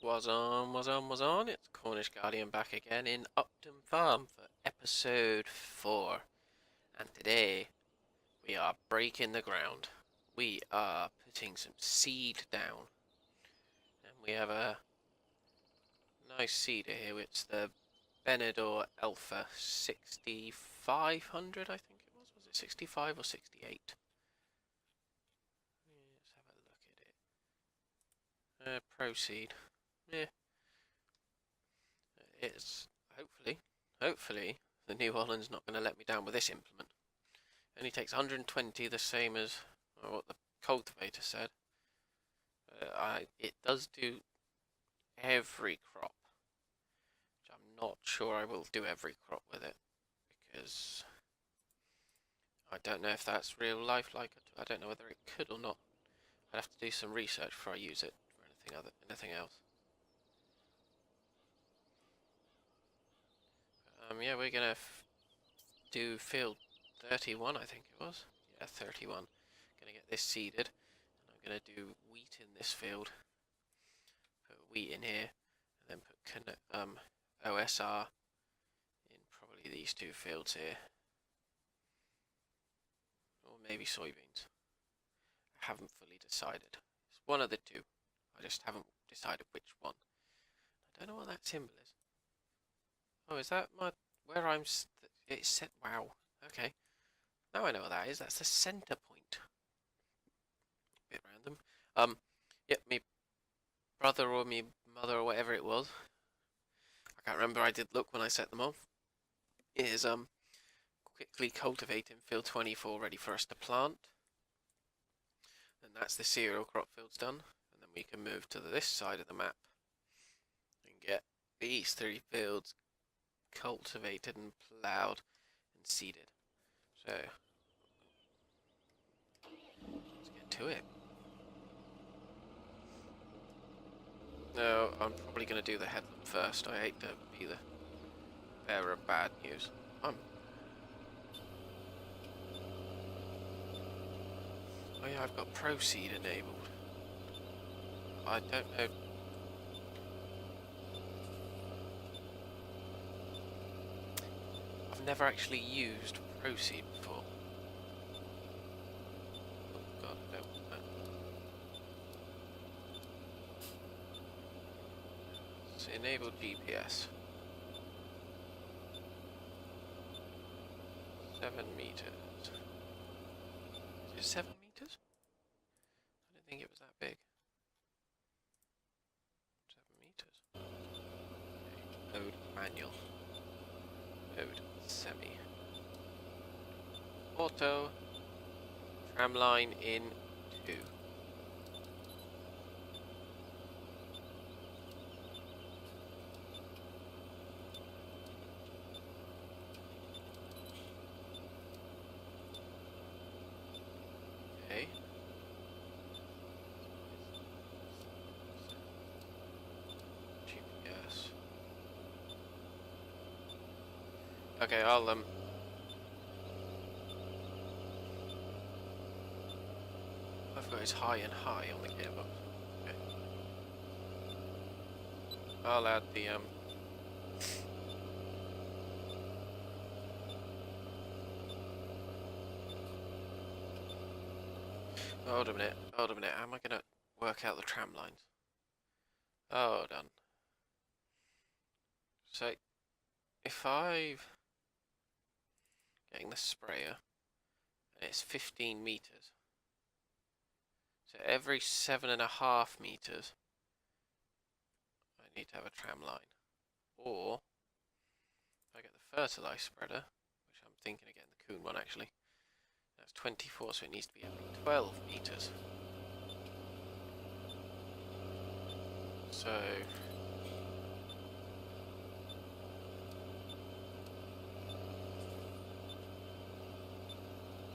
Was on. It's Cornish Guardian back again in Upton Farm for episode 4. And today we are breaking the ground. We are putting some seed down. And we have a nice seeder here. It's the Benidorm Alpha 6500, I think it was. Was it 65 or 68? Let's have a look at it. Proceed. Yeah. It's hopefully, the New Holland's not going to let me down with this implement. It only takes 120, the same as what the cultivator said. It does do every crop, which I'm not sure I will do every crop with it, because I don't know if that's real life like it. I don't know whether it could or not. I'd have to do some research before I use it for anything else. Yeah, we're gonna do field 31, I think it was. Yeah, 31. Gonna get this seeded, and I'm gonna do wheat in this field. Put wheat in here, and then put OSR in probably these two fields here, or maybe soybeans. I haven't fully decided. It's one of the two. I just haven't decided which one. I don't know what that symbol is. Oh, is that where I'm? It's set. Wow. Okay. Now I know what that is. That's the center point. Bit random. Yep, me brother or me mother or whatever it was. I can't remember. I did look when I set them off. Is quickly cultivating field 24 ready for us to plant. And that's the cereal crop fields done. And then we can move to this side of the map and get these 3 fields cultivated and ploughed and seeded. So let's get to it. No, I'm probably going to do the headland first. I hate to be the bearer of bad news. Oh yeah, I've got proceed enabled. I don't know. I've never actually used proceed before. Oh god, I don't want that. So enable GPS. 7 meters. Is it 7 meters? I didn't think it was that big. 7 meters. Okay. Mode manual. Mode semi. Auto. Tramline in 2. Okay. GPS. Okay, I've got his high and high on the gearbox. Okay. I'll add the hold a minute, how am I gonna work out the tram lines? Oh, done. So, if I've getting the sprayer, and it's 15 meters. So every 7.5 meters, I need to have a tram line. Or, if I get the fertilizer spreader, which I'm thinking of getting the Kuhn one actually, that's 24, so it needs to be every 12 meters. So,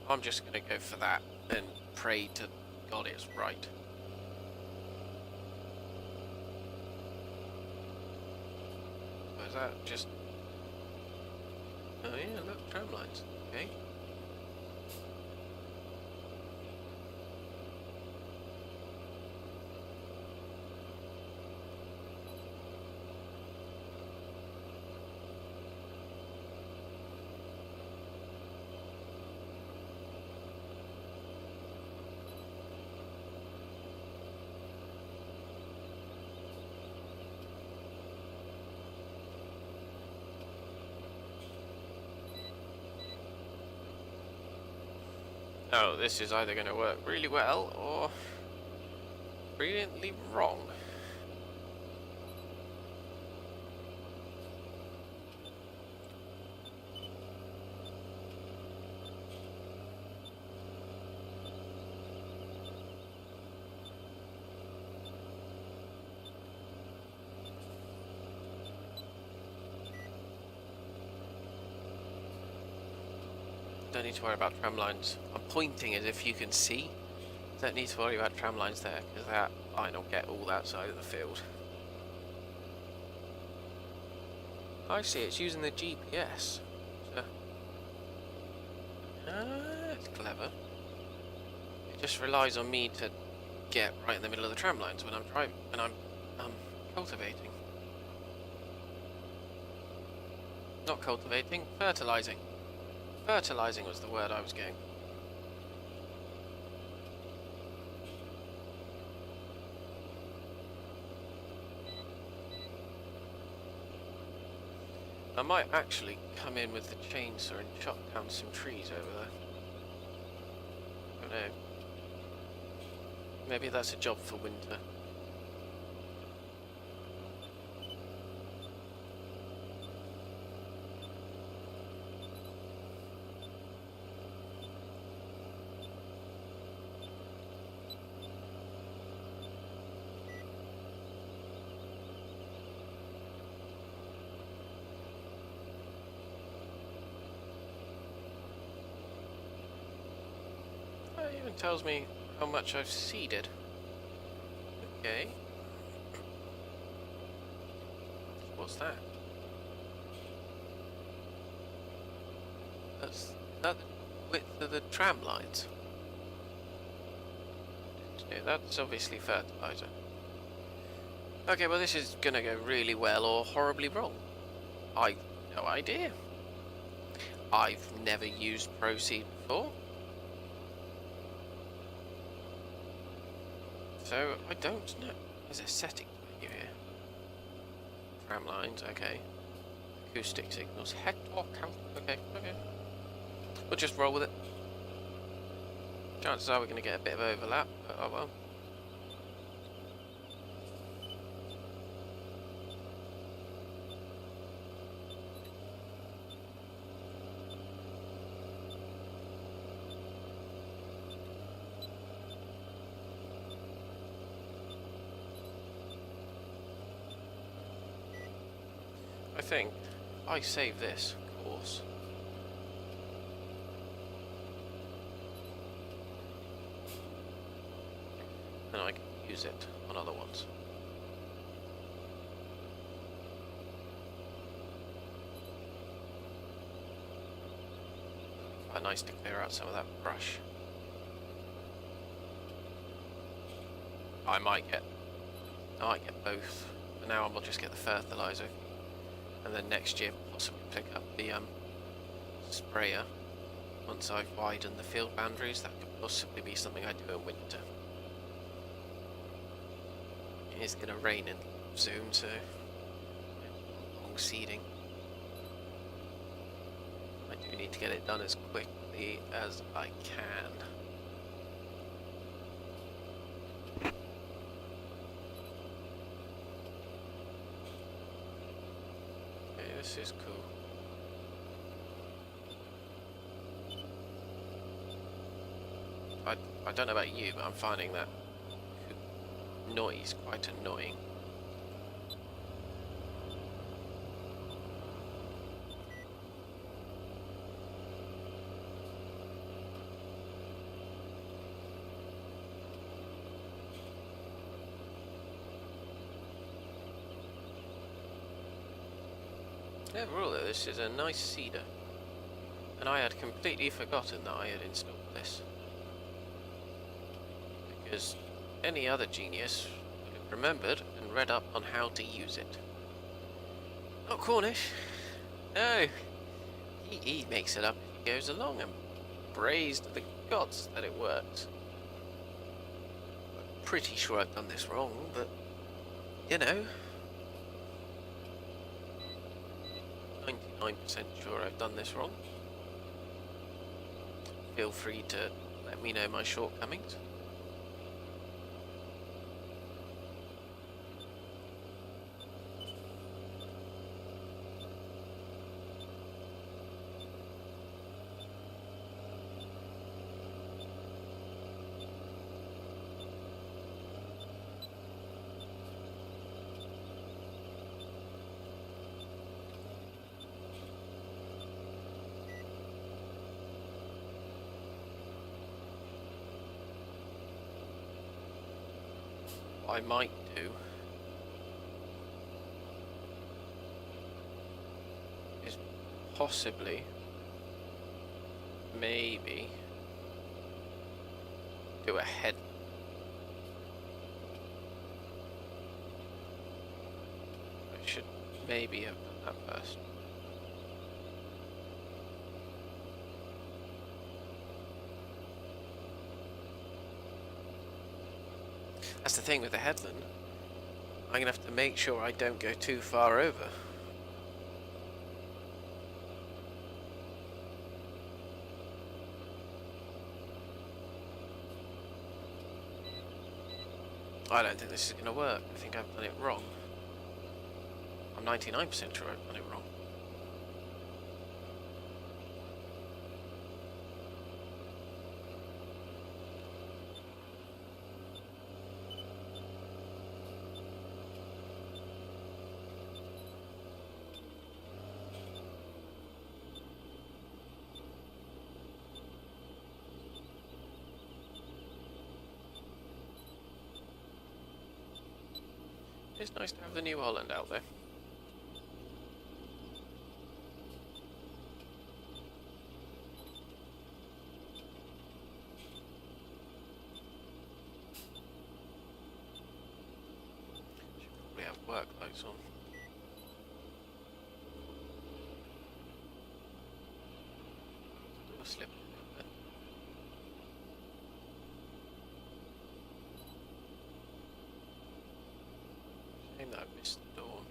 I'm just going to go for that and pray to God it's right. Or is that just... Oh yeah, look, tram lines. Okay. Oh, this is either going to work really well or brilliantly wrong. Don't need to worry about tram lines. I'm pointing as if you can see. Don't need to worry about tram lines there, because that line will get all that side of the field. I see, it's using the GPS. So, that's clever. It just relies on me to get right in the middle of the tram lines when I'm driving, when I'm cultivating. Not cultivating, fertilizing. Fertilizing was the word I was getting. I might actually come in with the chainsaw and chop down some trees over there. I don't know. Maybe that's a job for winter. It even tells me how much I've seeded. Okay. What's that? That's that the width of the tram lines. Yeah, that's obviously fertilizer. Okay, well this is gonna go really well or horribly wrong. I've no idea. I've never used Proceed before. So, I don't know. There's a setting menu here. Tram lines, okay. Acoustic signals. Head or count. Okay. We'll just roll with it. Chances are we're going to get a bit of overlap, but oh well. I think I save this course. And I can use it on other ones. Quite nice to clear out some of that brush. I might get both. For now I'll just get the fertilizer. And then next year possibly pick up the sprayer. Once I've widened the field boundaries, that could possibly be something I do in winter. It is going to rain in soon, so long seeding. I do need to get it done as quickly as I can. Okay, this is cool. I don't know about you, but I'm finding that noise quite annoying. Overall, this is a nice cedar, and I had completely forgotten that I had installed this, because any other genius would have remembered and read up on how to use it. Not Cornish. No, he makes it up as he goes along and prays to the gods that it works. I'm pretty sure I've done this wrong, but you know, 99% sure I've done this wrong. Feel free to let me know my shortcomings. What I might do is possibly, maybe, do a head. I should maybe have done that first. That's the thing with the headland. I'm going to have to make sure I don't go too far over. I don't think this is going to work. I think I've done it wrong. I'm 99% sure I've done it wrong. It's nice to have the New Holland out there. Should probably have work lights on. I'll slip a little bit. Shame that I missed the dawn.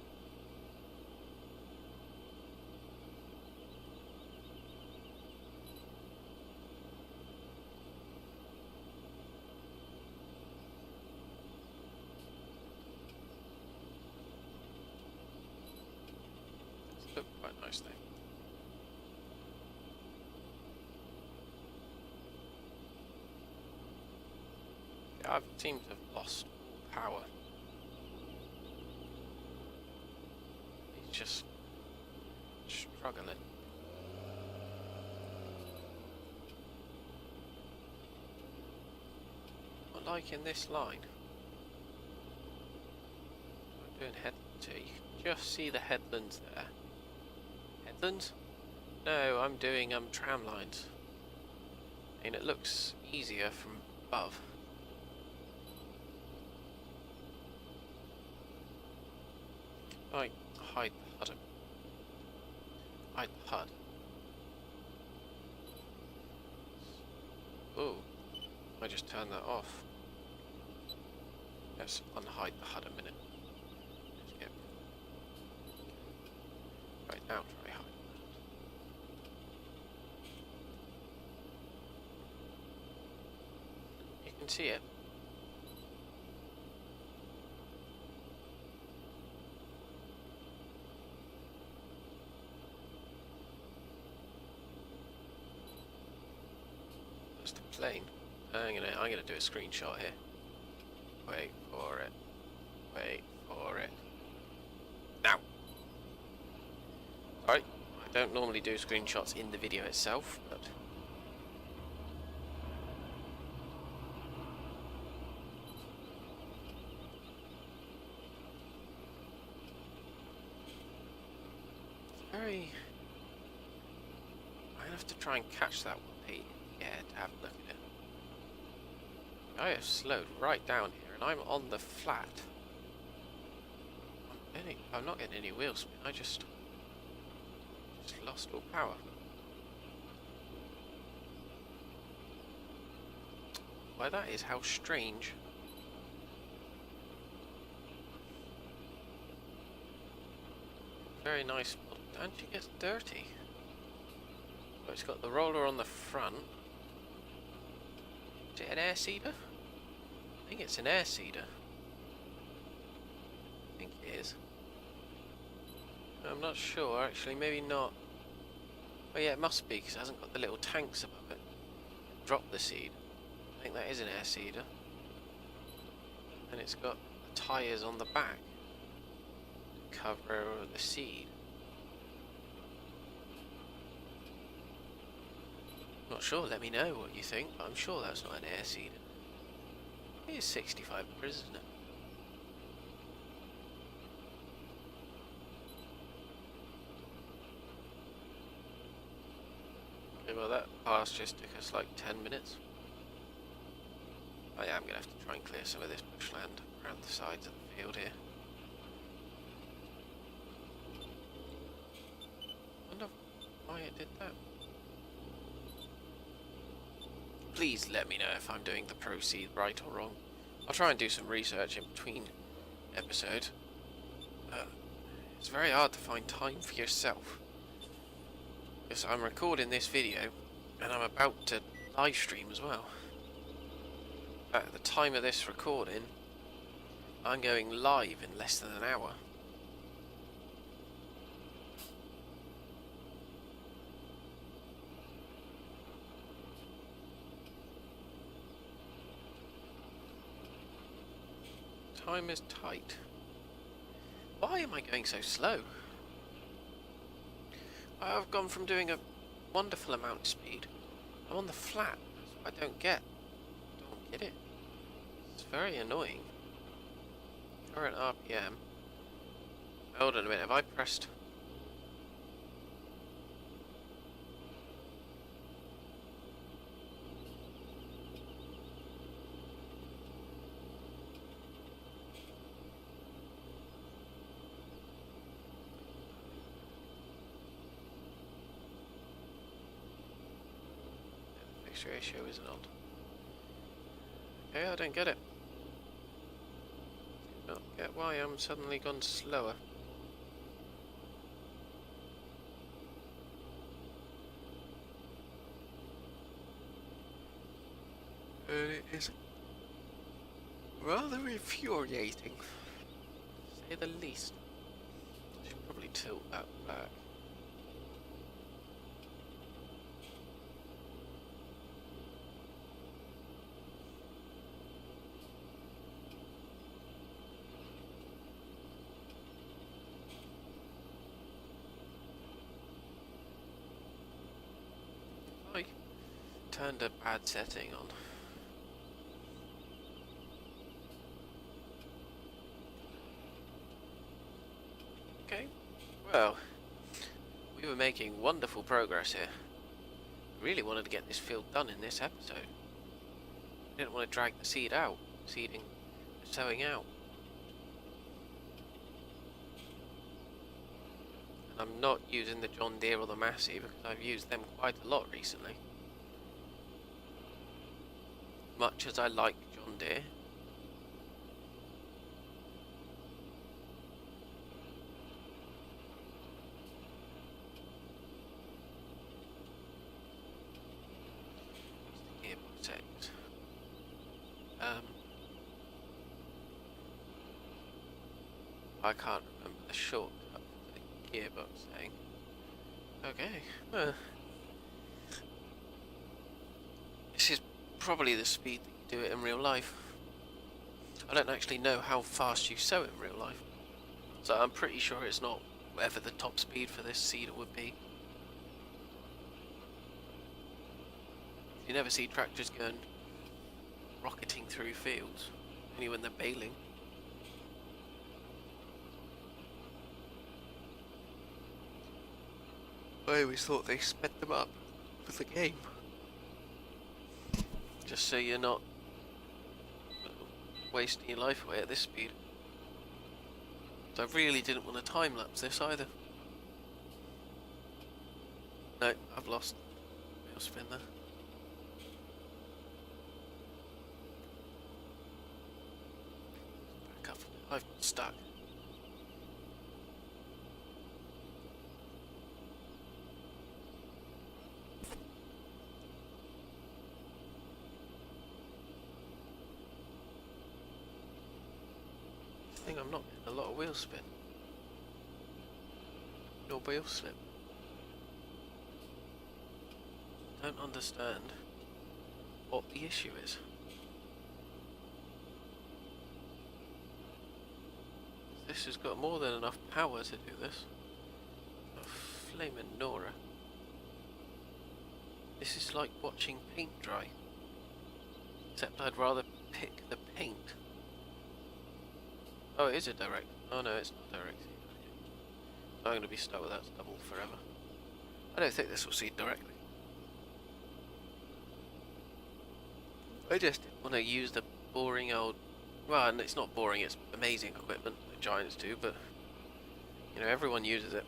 It's looked quite nice though. Yeah, I seem to have lost all power. He's just struggling. Not liking this line. I'm doing headlands here. You can just see the headlands there. Headlands? No, I'm doing tram lines. And it looks easier from above. Right, hide the HUD. Hide the HUD. Oh, I just turned that off. Let's unhide the HUD a minute. Let's get... Right, now try hide. You can see it. That's the plane. I'm gonna do a screenshot here. Wait for it. Wait for it. Now. Alright, I don't normally do screenshots in the video itself, but it's very... I'm gonna have to try and catch that one, Pete. Yeah, to have a look at it. I have slowed right down here, and I'm on the flat. I'm not getting any wheel spin. I just lost all power. Why, that is how strange. Very nice, and she gets dirty. Oh, it's got the roller on the front. an air seeder? I think it's an air seeder. I think it is. I'm not sure, actually. Maybe not. Oh yeah, it must be, because it hasn't got the little tanks above it. Drop the seed. I think that is an air seeder. And it's got the tyres on the back. Cover the seed. Not sure, let me know what you think, but I'm sure that's not an air seeder. It is 65 quid, isn't it? Okay, well that pass just took us like 10 minutes. I am going to have to try and clear some of this bushland around the sides of the field here. I wonder why it did that. Please let me know if I'm doing the proceed right or wrong. I'll try and do some research in between episodes. It's very hard to find time for yourself. Because I'm recording this video and I'm about to live stream as well. At the time of this recording, I'm going live in less than an hour. Time is tight. Why am I going so slow? I've gone from doing a wonderful amount of speed. I'm on the flat. That's what I don't get. Don't get it. It's very annoying. Current RPM. Hold on a minute, have I pressed? Fixture ratio isn't on. Okay, I don't get it. Do not get why I'm suddenly gone slower. It is rather infuriating, to say the least. I should probably tilt that back. I turned a bad setting on. Okay, well, we were making wonderful progress here. I really wanted to get this field done in this episode. I didn't want to drag the seed out, sowing out. And I'm not using the John Deere or the Massey because I've used them quite a lot recently. Much as I like John Deere. I can't remember the shortcut for the gearbox thing. Okay, well, this is probably the speed that you do it in real life. I don't actually know how fast you sow in real life, so I'm pretty sure it's not whatever the top speed for this seeder would be. You never see tractors going rocketing through fields, only when they're baling. I always thought they sped them up for the game. Just so you're not wasting your life away at this speed. So I really didn't want to time-lapse this either. No, I've lost wheel spin there. Back up. I've got stuck. thing, I'm not getting a lot of wheel spin. No wheel slip. Don't understand what the issue is. This has got more than enough power to do this. Oh, flaming Nora. This is like watching paint dry. Except I'd rather pick the paint. Oh, it is a direct. Oh no, it's not direct. I'm going to be stuck with that double forever. I don't think this will seed directly. I just didn't want to use the boring old... Well, and it's not boring, it's amazing equipment that Giants do, but... You know, everyone uses it.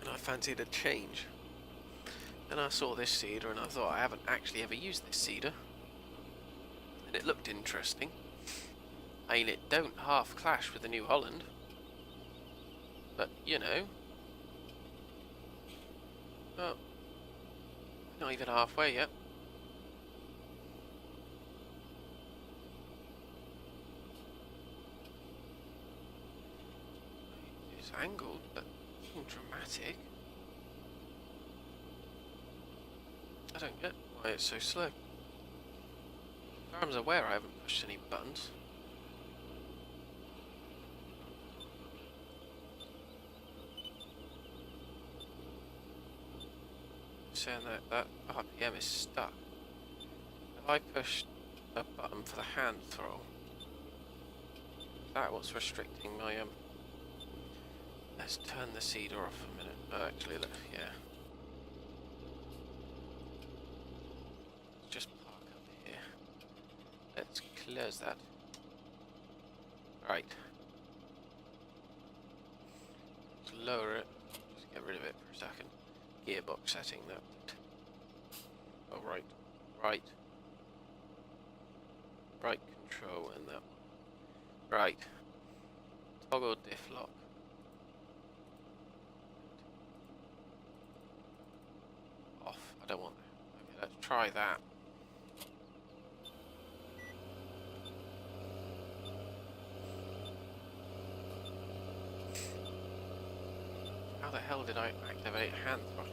And I fancied a change. Then I saw this seeder and I thought, I haven't actually ever used this seeder. And it looked interesting. I mean, it don't half clash with the New Holland. But, you know... Well, not even halfway yet. It's angled, but dramatic. I don't get why it's so slow. As far as I'm aware, I haven't pushed any buttons. Saying that RPM is stuck. If I push a button for the hand throttle, is that what's restricting my Let's turn the seeder off a minute. Actually, yeah. Let's just park up here. Let's close that. Right. Let's lower it. Just get rid of it for a second. Gearbox setting that. Oh, right. Right control and that one. Right. Toggle diff lock. Off. I don't want that. Okay, let's try that. How the hell did I activate hand throttle?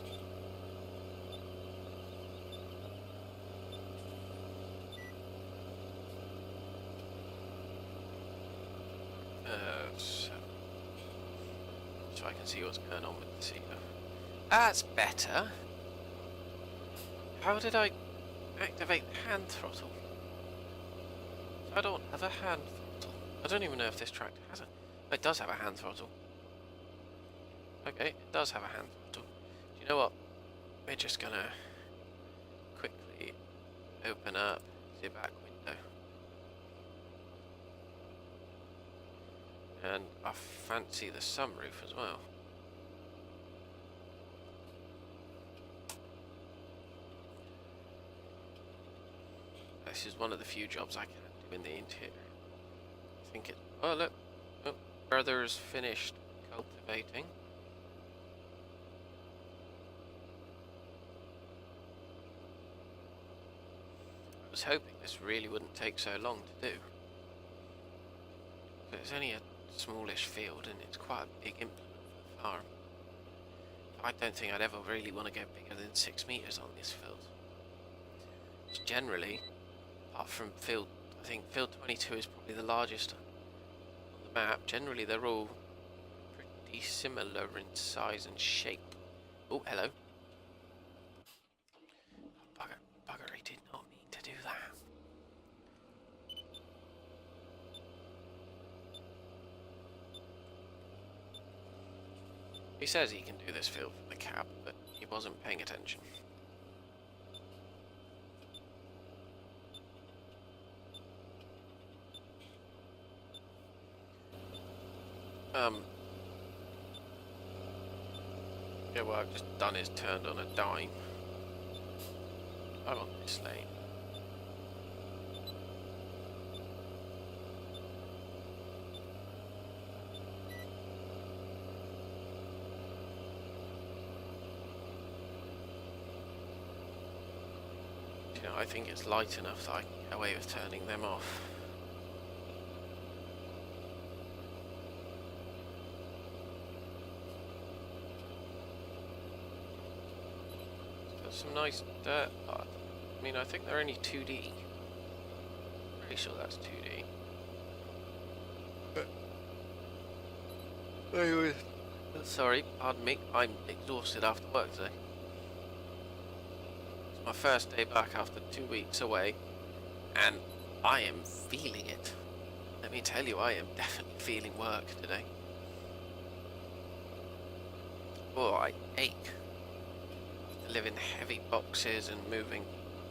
So I can see what's going on with the seeder. That's better. How did I activate the hand throttle? I don't have a hand throttle. I don't even know if this tractor has it. It does have a hand throttle. Okay, it does have a hand throttle. Do you know what? We're just gonna quickly open up the back window. And I fancy the sunroof as well. This is one of the few jobs I can do in the interior. I think it... Oh, look. Oh, brother's finished cultivating. I was hoping this really wouldn't take so long to do. But it's only a smallish field and it's quite a big implement for the farm. I don't think I'd ever really want to go bigger than 6 meters on this field. It's generally, apart from field, I think field 22 is probably the largest on the map. Generally they're all pretty similar in size and shape. Oh, hello. Oh, bugger, I did not mean to do that. He says he can do this field from the cab, but he wasn't paying attention. Yeah, what I've just done is turned on a dime. I'm on this lane. You know, I think it's light enough that I can get away with turning them off. some nice dirt paths. I mean, I think they're only 2D. Pretty sure that's 2D. But anyway, sorry, pardon me. I'm exhausted after work today. It's my first day back after 2 weeks away, and I am feeling it. Let me tell you, I am definitely feeling work today. Oh, I ache. I live in heavy boxes and moving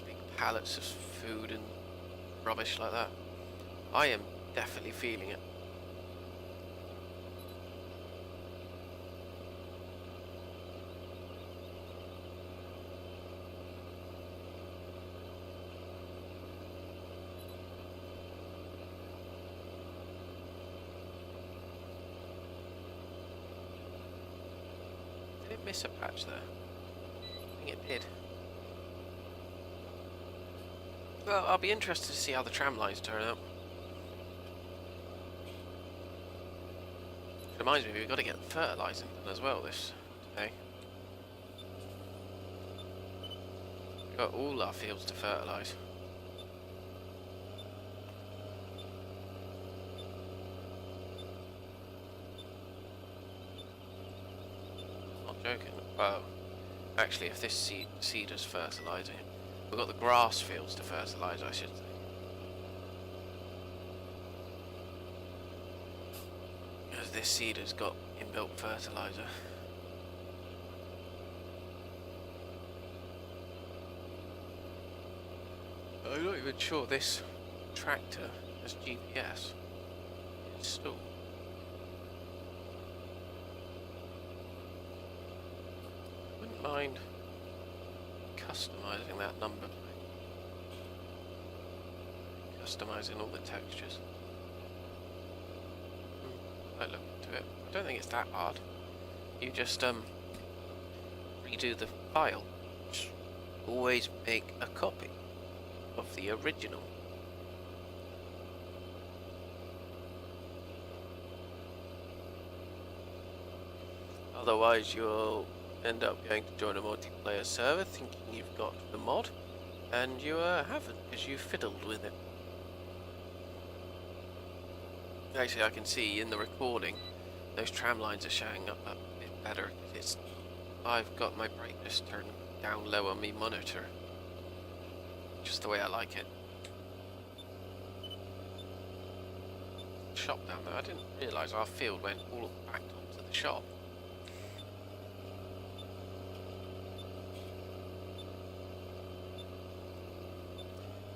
big pallets of food and rubbish like that. I am definitely feeling it. Did it miss a patch there? I think it did. Well, I'll be interested to see how the tram lines turn out. Reminds me, we've got to get fertilising done as well this today. We've got all our fields to fertilise. Not joking. Well, actually, if this seed is fertilising, we've got the grass fields to fertilise, I should say. Because this seed has got inbuilt fertiliser. I'm not even sure this tractor has GPS installed. Wouldn't mind customising that number plate. Customising all the textures. I look into it. I don't think it's that hard. You just redo the file. Just always make a copy of the original. Otherwise you'll end up going to join a multiplayer server thinking you've got the mod, and you haven't, because you fiddled with it. Actually, I can see in the recording those tram lines are showing up a bit better. I've got my brightness turned down low on my monitor, just the way I like it. Shop down there. I didn't realise our field went all back onto the shop.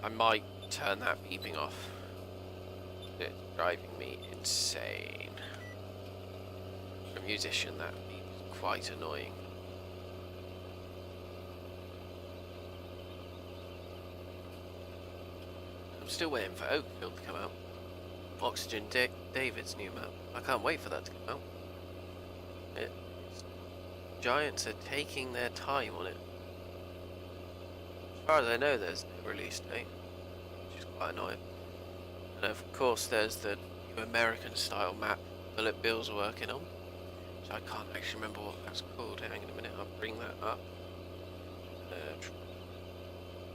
I might turn that beeping off. It's driving me insane. For a musician, that beep is quite annoying. I'm still waiting for Oakfield to come out. Oxygen David's new map. I can't wait for that to come out. Giants are taking their time on it. As far as I know, there's no release date, which is quite annoying. And of course, there's the new American style map Bullet Bill's working on, which I can't actually remember what that's called. Hang on a minute, I'll bring that up.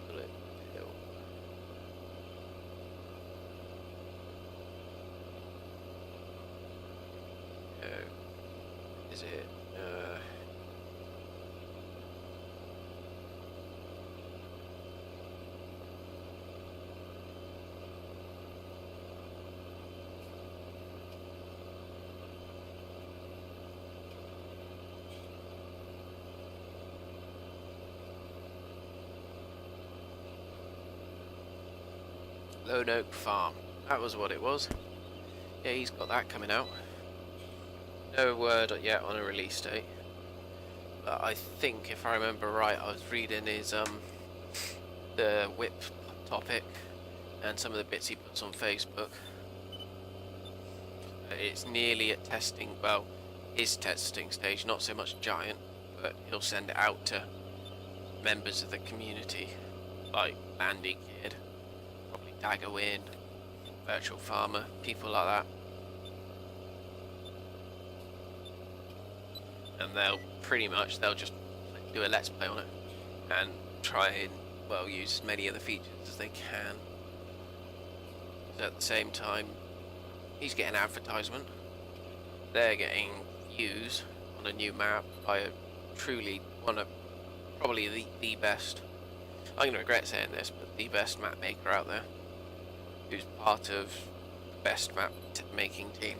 Bullet Bill. Is it? Lone Oak Farm. That was what it was. Yeah, he's got that coming out. No word yet on a release date. But I think, if I remember right, I was reading his the whip topic and some of the bits he puts on Facebook. It's nearly at testing, well, his testing stage, not so much Giant, but he'll send it out to members of the community, like Bandy Kid, probably Daggerwin, Virtual Farmer, people like that. And they'll just do a let's play on it. and try and, well, use as many of the features as they can. So at the same time, he's getting advertisement. They're getting views on a new map by a truly probably the best. I'm going to regret saying this, but the best map maker out there, who's part of the best map making team.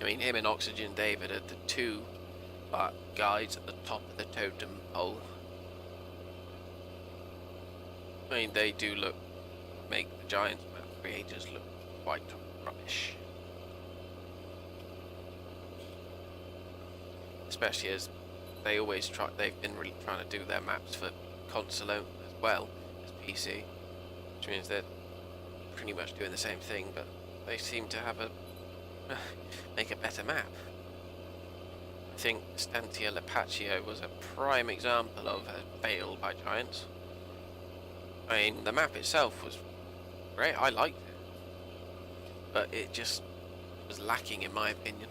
I mean, him and Oxygen David are the two guys at the top of the totem pole. I mean, they do make the Giants map creators look quite rubbish. Especially as they've been really trying to do their maps for console as well as PC, which means they're pretty much doing the same thing, but they seem to have make a better map. I think Stantia Lepaccio was a prime example of a fail by Giants. I mean, the map itself was great, I liked it, but it just was lacking in my opinion.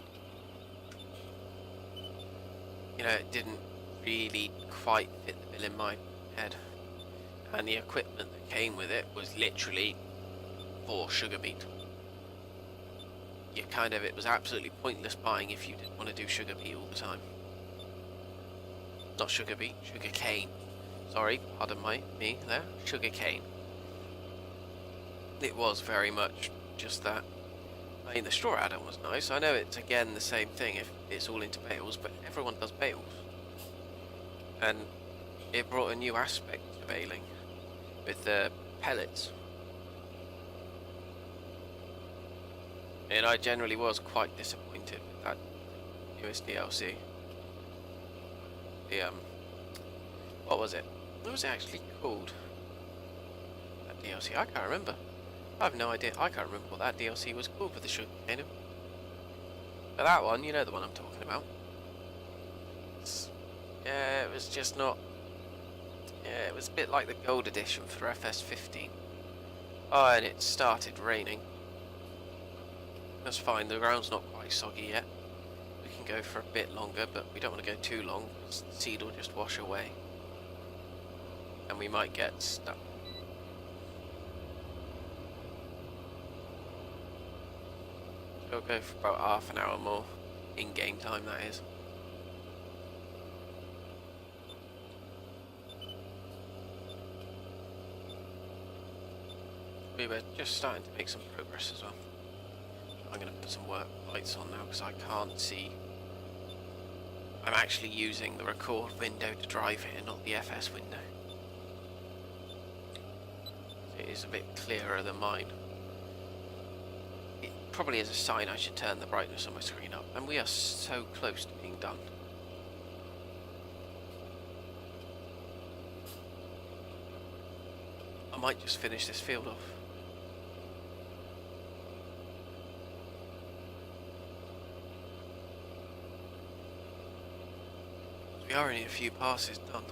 You know, it didn't really quite fit the bill in my head, and the equipment that came with it was literally for sugar beet. It was absolutely pointless buying if you didn't want to do sugar beet all the time. Not sugar beet, sugar cane. Sorry, pardon me there, sugar cane. It was very much just that. I mean, the straw add-on was nice. I know it's again the same thing if it's all into bales, but everyone does bales. And it brought a new aspect to baling with the pellets. And I generally was quite disappointed with that newest DLC. What was it? What was it actually called? That DLC? I can't remember. I have no idea. I can't remember what that DLC was called for the Sugar Kingdom. But that one, you know the one I'm talking about. Yeah, it was just not... Yeah, it was a bit like the Gold Edition for FS15. Oh, and it started raining. That's fine, the ground's not quite soggy yet. We can go for a bit longer, but we don't want to go too long, because the seed will just wash away. And we might get stuck. We'll go for about half an hour more, in-game time that is. We were just starting to make some progress as well. I'm going to put some work lights on now because I can't see. I'm actually using the record window to drive it and not the FS window. It is a bit clearer than mine. It probably is a sign I should turn the brightness on my screen up, and we are so close to being done. I might just finish this field off. We are only a few passes done.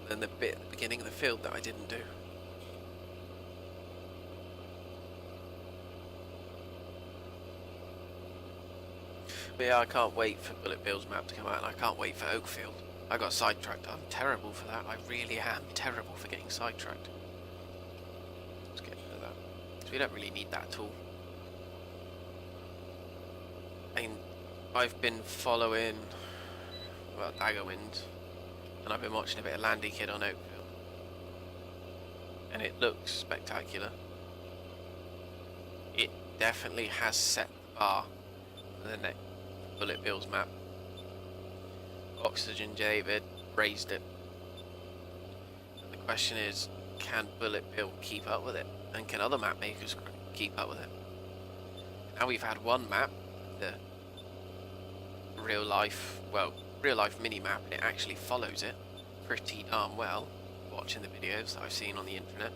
And then the bit at the beginning of the field that I didn't do. But yeah, I can't wait for Bullet Bill's map to come out, and I can't wait for Oakfield. I got sidetracked. I'm terrible for that. I really am terrible for getting sidetracked. Let's get rid of that. Because we don't really need that at all. I mean, I've been following... well, Daggerwind, and I've been watching a bit of Landy Kid on Oakfield, and it looks spectacular. It definitely has set the bar for the next Bullet Bill's map. Oxygen David raised it, and the question is, can Bullet Bill keep up with it, and can other map makers keep up with it? Now we've had one map, the real life mini-map, and it actually follows it pretty darn well, watching the videos that I've seen on the internet.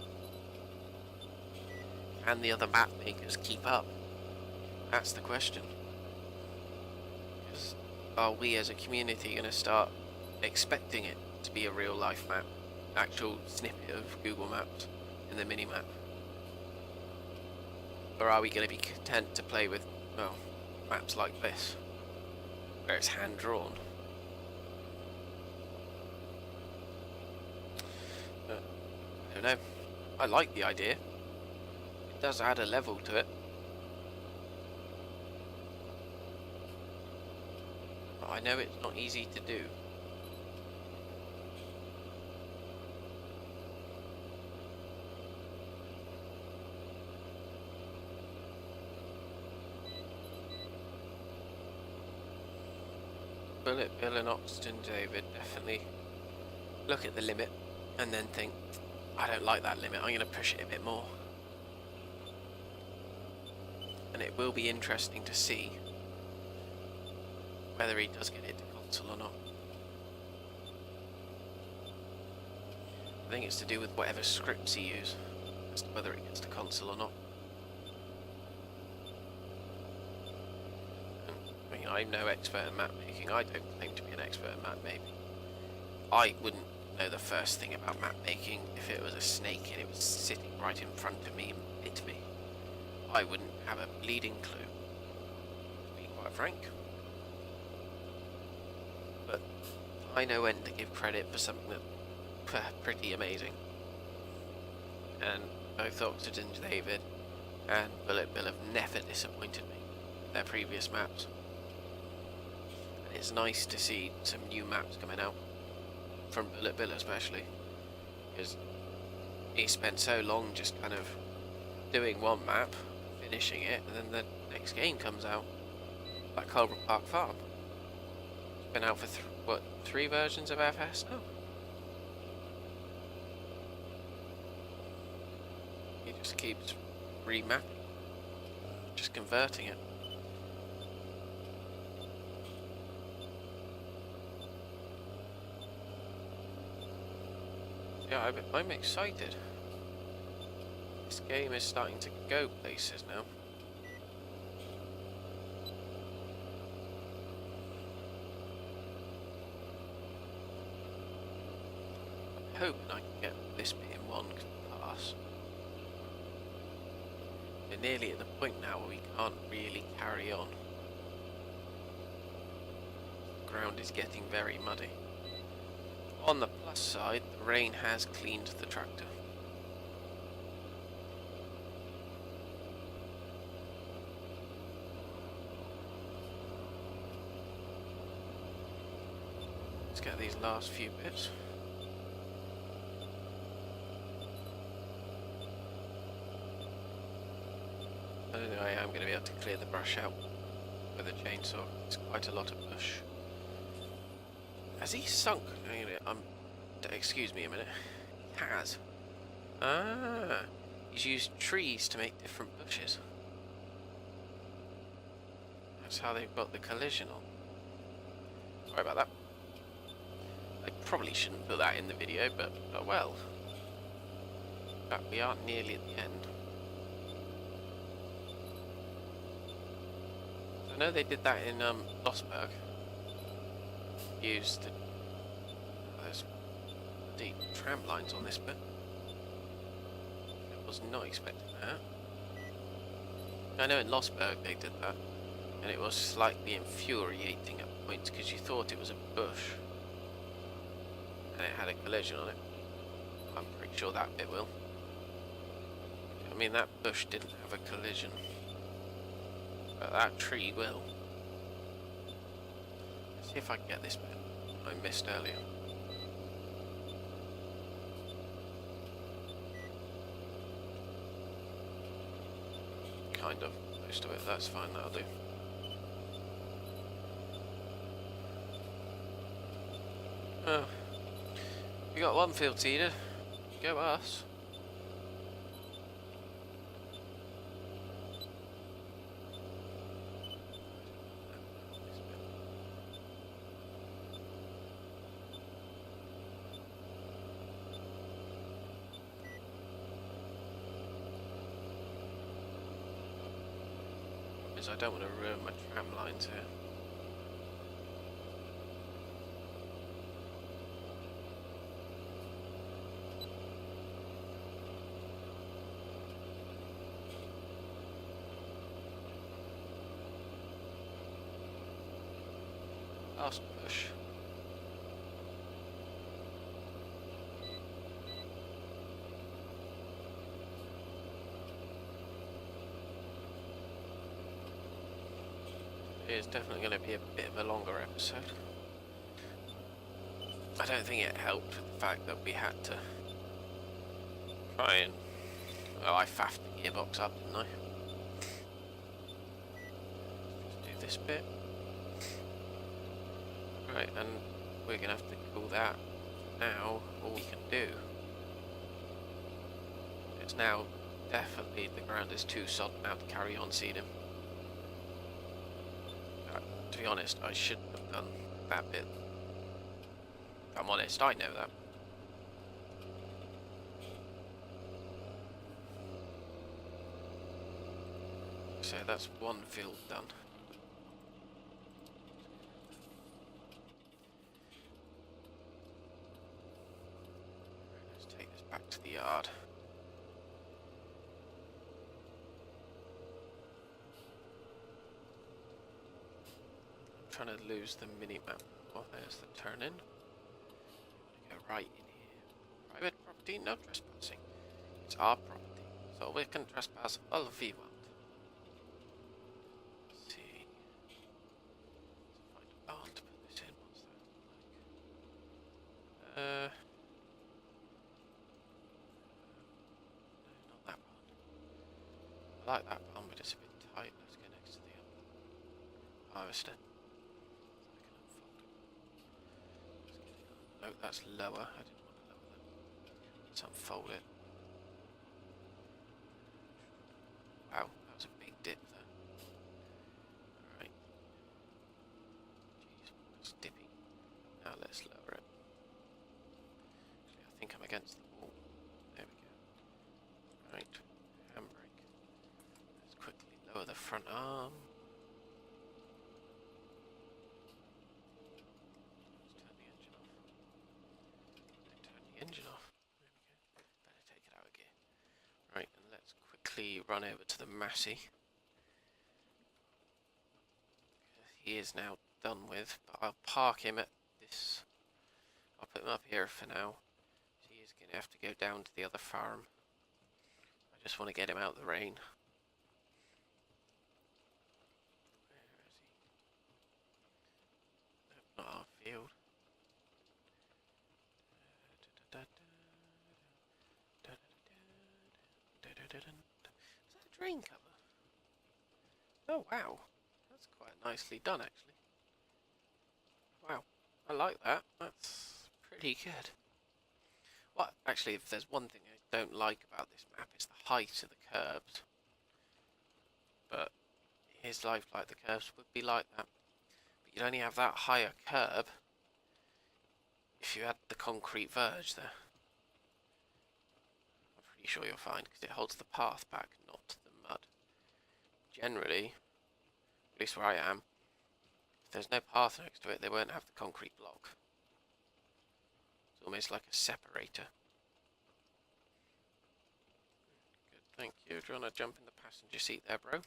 Can the other map makers keep up? That's the question. Because are we as a community going to start expecting it to be a real life map? Actual snippet of Google Maps in the mini-map? Or are we going to be content to play with, well, maps like this, where it's hand-drawn? don't know. I like the idea. It does add a level to it. But I know it's not easy to do. Bullet Bill and Upton David definitely look at the limit and then think, I don't like that limit, I'm going to push it a bit more. And it will be interesting to see whether he does get it to console or not. I think it's to do with whatever scripts he uses as to whether it gets to console or not. I mean, I'm no expert in map making. I don't claim to be an expert in map making. I wouldn't know the first thing about map making if it was a snake and it was sitting right in front of me and bit me. I wouldn't have a bleeding clue, to be quite frank. But I know when to give credit for something that's pretty amazing. And both Oxford and David and Bullet Bill have never disappointed me with their previous maps. And it's nice to see some new maps coming out, from Bullet Bill especially, because he spent so long just kind of doing one map, finishing it, and then the next game comes out, like Culver Park Farm. It's been out for three versions of FS now? He just keeps remapping, just converting it. Yeah, I'm excited. This game is starting to go places now. I'm hoping I can get this bit in one pass. We're nearly at the point now where we can't really carry on. The ground is getting very muddy. On the plus side, the rain has cleaned the tractor. Let's get these last few bits. I don't know, I am going to be able to clear the brush out with a chainsaw. It's quite a lot of bush. Has he sunk? Excuse me a minute. He has. Ah, he's used trees to make different bushes. That's how they've got the collision on. Sorry about that. I probably shouldn't put that in the video, but oh well. But we are nearly at the end. I know they did that in Losberg. Used those deep tram lines on this bit. I was not expecting that. I know in Losberg they did that, and it was slightly infuriating at points because you thought it was a bush and it had a collision on it. I'm pretty sure that bit will. I mean, that bush didn't have a collision, but that tree will. Let's see if I can get this bit I missed earlier. Kind of, most of it, that's fine, that'll do. Oh, we got one field seeder. Go us. I don't want to ruin my tram lines here. Last push. is definitely going to be a bit of a longer episode. I don't think it helped with the fact that we had to try and... Well, I faffed the gearbox up, didn't I? Just do this bit. Right, and we're going to have to cool that. Now, all we can do is now definitely the ground is too sodden now to carry on seeding. To be honest, I shouldn't have done that bit. If I'm honest, I know that. So that's one field done. Let's take this back to the yard. I'm trying to lose the mini-map. Oh, there's the turn-in. Go right in here. Private property, no trespassing. It's our property, so we can trespass all we want. Let's see. Let's find a barn to put this in. What's that look like? No, not that barn. I like that barn, but it's a bit tight. Let's go next to the harvester. No, that's lower. I didn't want to lower that. Let's unfold it. Wow, that was a big dip there. Alright. Jeez, that's dippy. Now let's lower it. Actually, I think I'm against the wall. There we go. Right, handbrake. Let's quickly lower the front arm. Engine off. There we go. Better take it out of gear. Right, and let's quickly run over to the Massey. He is now done with, but I'll park him at this. I'll put him up here for now. He is going to have to go down to the other farm. I just want to get him out of the rain. Where is he? Not our field. Is that a drain cover? Oh wow, that's quite nicely done actually. Wow, I like that. That's pretty good. Well, actually, if there's one thing I don't like about this map, it's the height of the curbs. But here's life like the curves would be like that. But you'd only have that higher curb if you had the concrete verge there. I'm pretty sure you'll find, because it holds the path back, not the mud. Generally, at least where I am, if there's no path next to it, they won't have the concrete block. It's almost like a separator. Good, thank you. Do you want to jump in the passenger seat there, bro?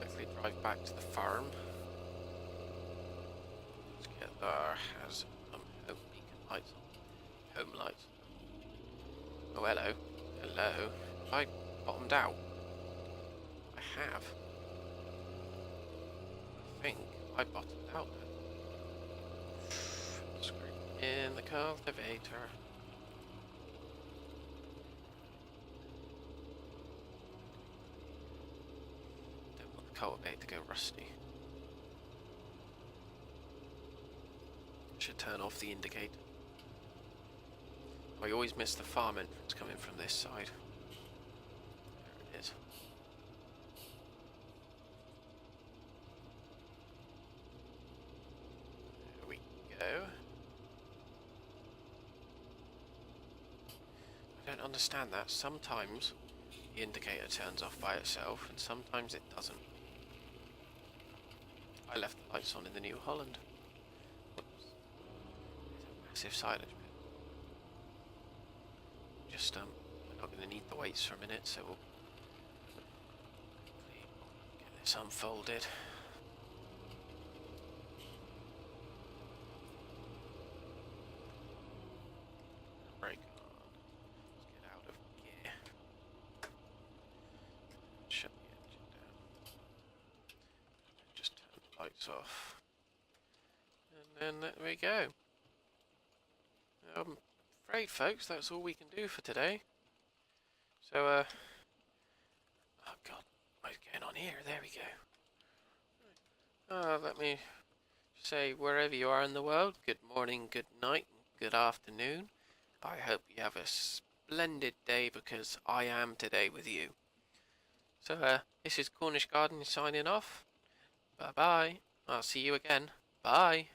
Let's quickly drive back to the farm. Let's get our has home beacon lights on. Home lights. Oh, hello. Hello. Have I bottomed out? I have. I think I bottomed out then. Screw in the cultivator. Don't want the cultivator to go rusty. Should turn off the indicator. I always miss the farm entrance coming from this side. There it is. There we go. I don't understand that. Sometimes the indicator turns off by itself and sometimes it doesn't. I left the lights on in the New Holland. Whoops. There's a massive silage pit. Just we're not going to need the weights for a minute, so we'll get this unfolded. Brake on. lights off. And then there we go. I'm afraid, folks, that's all we can do for today. So, oh God, what's going on here? There we go. Let me say, wherever you are in the world, good morning, good night, good afternoon. I hope you have a splendid day, because I am today with you. So, this is Cornish Garden signing off. Bye-bye. I'll see you again. Bye.